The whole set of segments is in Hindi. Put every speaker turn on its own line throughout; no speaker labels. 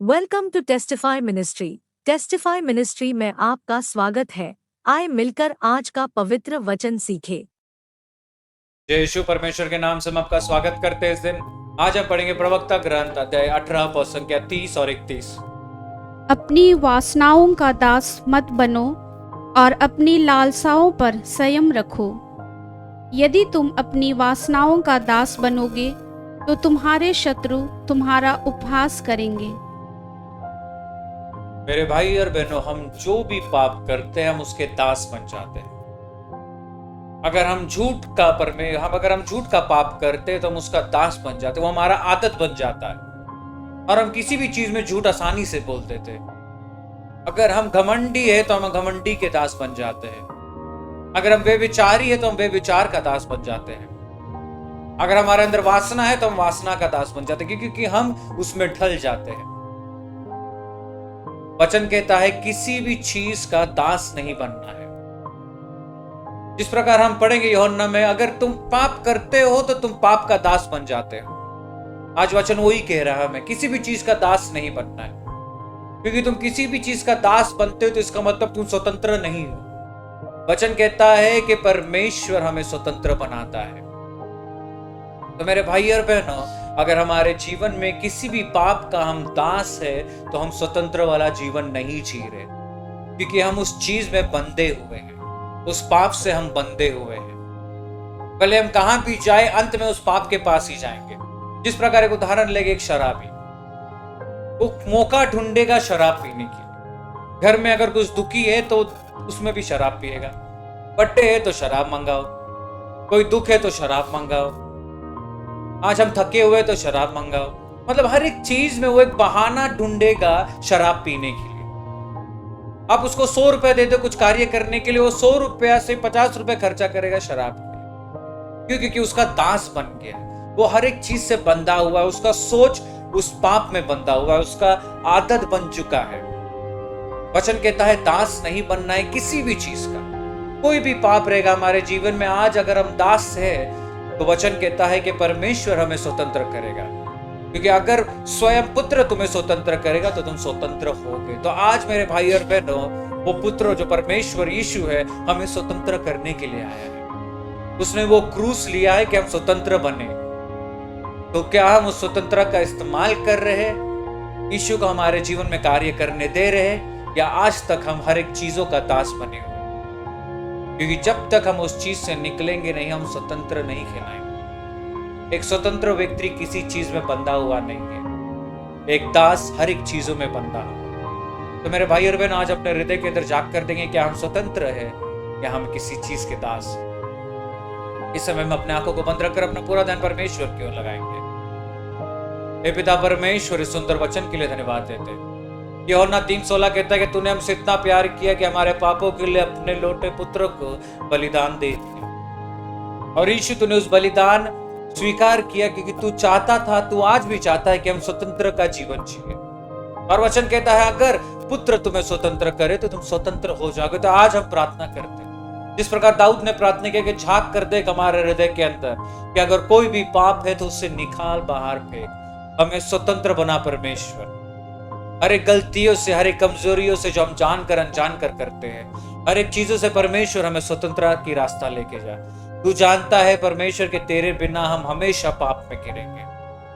Welcome to Testify Ministry. Testify Ministry में आपका स्वागत है। आए मिलकर आज का पवित्र वचन सीखे।
जय यीशु परमेश्वर के नाम से हम आपका स्वागत करते हैं। इस दिन आज हम पढ़ेंगे प्रवक्ता ग्रंथ अध्याय 18 पद संख्या 30 और 31।
अपनी वासनाओं का दास मत बनो और अपनी लालसाओं पर संयम रखो। यदि तुम अपनी वासनाओं का दास बनोगे तो तुम्हारे शत्रु तुम्हारा उपहास करेंगे।
मेरे भाई और बहनों, हम जो भी पाप करते हैं हम उसके दास बन जाते हैं। अगर हम झूठ का पाप करते हैं तो हम उसका दास बन जाते हैं, वो हमारा आदत बन जाता है और हम किसी भी चीज में झूठ आसानी से बोल देते हैं। अगर हम घमंडी है तो हम घमंडी के दास बन जाते हैं। अगर हम बेविचारी है तो हम बेविचार का दास बन जाते हैं। अगर हमारे अंदर वासना है तो हम वासना का दास बन जाते हैं, क्योंकि हम उसमें ढल जाते हैं। वचन कहता है किसी भी चीज का दास नहीं बनना है। जिस प्रकार हम पढ़ेंगे यूहन्ना में, अगर तुम पाप करते हो तो तुम पाप का दास बन जाते हो। आज वचन वही कह रहा है, हमें किसी भी चीज का दास नहीं बनना है, क्योंकि तुम किसी भी चीज का दास बनते हो तो इसका मतलब तुम स्वतंत्र नहीं हो। वचन कहता है कि परमेश्वर हमें स्वतंत्र बनाता है। तो मेरे भाई और बहनों, अगर हमारे जीवन में किसी भी पाप का हम दास है तो हम स्वतंत्र वाला जीवन नहीं जी रहे, क्योंकि हम उस चीज में बंधे हुए हैं, उस पाप से हम बंधे हुए हैं। भले हम कहां भी जाए, अंत में उस पाप के पास ही जाएंगे। जिस प्रकार एक उदाहरण लेंगे, एक शराबी वो मौका ढूंढेगा शराब पीने की। घर में अगर कुछ दुखी है तो उसमें भी शराब पिएगा। पट्टे है तो शराब मंगाओ, कोई दुख है तो शराब मंगाओ, आज हम थके हुए तो शराब मंगाओ। मतलब हर एक चीज में वो एक बहाना ढूंढेगा शराब पीने के लिए। आप उसको 100 रुपए दे दो कुछ कार्य करने के लिए, वो 100 रुपया से 50 रुपए खर्चा करेगा शराब के लिए। क्यों? क्योंकि उसका दास बन गया, वो हर एक चीज से बंधा हुआ है, उसका सोच उस पाप में बंधा हुआ है, उसका आदत बन चुका है। वचन कहता है दास नहीं बनना है किसी भी चीज का। कोई भी पाप रहेगा हमारे जीवन में, आज अगर हम दास है तो वचन कहता है कि परमेश्वर हमें स्वतंत्र करेगा, क्योंकि अगर स्वयं पुत्र तुम्हें स्वतंत्र करेगा तो तुम स्वतंत्र होगे। तो आज मेरे भाई और बहनों, वो पुत्र जो परमेश्वर यीशु है हमें स्वतंत्र करने के लिए आया है। उसने वो क्रूस लिया है कि हम स्वतंत्र बने। तो क्या हम उस स्वतंत्रता का इस्तेमाल कर रहे हैं? यीशु को हमारे जीवन में कार्य करने दे रहे हैं, या आज तक हम हर एक चीजों का दास बने हुए? क्योंकि जब तक हम उस चीज से निकलेंगे नहीं, हम स्वतंत्र नहीं कहलाएंगे। एक स्वतंत्र व्यक्ति किसी चीज में बंधा हुआ नहीं है, एक दास हर एक चीजों में बंधा है। तो मेरे भाई और बहन, आज अपने हृदय के अंदर जाग कर देंगे, क्या हम स्वतंत्र है या हम किसी चीज के दास? इस समय में अपने आंखों को बंद रखकर अपना पूरा ध्यान परमेश्वर की ओर लगाएंगे। हे पिता परमेश्वर, इस सुंदर वचन के लिए धन्यवाद देते हैं। यूहन्ना 3:16 कहता है कि तूने हमसे इतना प्यार किया कि हमारे पापों के लिए अपने लौटे पुत्र को बलिदान दे दिया। और यीशु, तूने उस बलिदान स्वीकार किया क्योंकि तू चाहता था, तू आज भी चाहता है कि हम स्वतंत्र का जीवन जिए। और वचन कहता है अगर पुत्र तुम्हें स्वतंत्र करे तो तुम स्वतंत्र हो जाओगे। तो आज हम प्रार्थना करते हैं, जिस प्रकार दाऊद ने प्रार्थना किया कि झांक कर देख हमारे हृदय के अंदर, कि अगर कोई भी पाप है तो उससे निकाल, बाहर फेंक, हमें स्वतंत्र बना परमेश्वर। हर एक गलतियों से, हर एक कमजोरियों से जो हम जानकर अनजान कर करते हैं, हर एक चीजों से परमेश्वर हमें स्वतंत्रता की रास्ता लेके जा। तू जानता है परमेश्वर के तेरे बिना हम हमेशा पाप में गिरेंगे।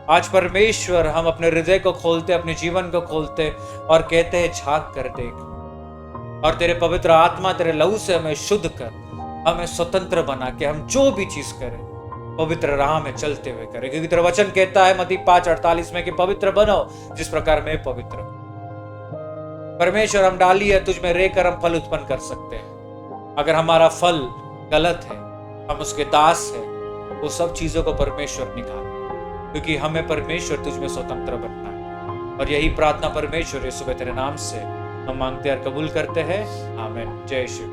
आज परमेश्वर हम अपने हृदय को खोलते, अपने जीवन को खोलते और कहते हैं झांक कर देख, और तेरे पवित्र आत्मा तेरे लहू से हमें शुद्ध कर, हमें स्वतंत्र बना के हम जो भी चीज करें पवित्र राह में चलते हुए करें। क्योंकि तेरा वचन कहता है मत्ती 5:48 में कि पवित्र बनो जिस प्रकार मैं पवित्र। परमेश्वर, हम डाली है तुझ में रहकर हम फल उत्पन्न कर सकते हैं। अगर हमारा फल गलत है, हम उसके दास है, वो सब चीजों को परमेश्वर निकाल, क्योंकि हमें परमेश्वर तुझ में स्वतंत्र बनना है। और यही प्रार्थना परमेश्वर यीशु तेरे नाम से हम मांगते और कबूल करते हैं। आमीन। जय श्री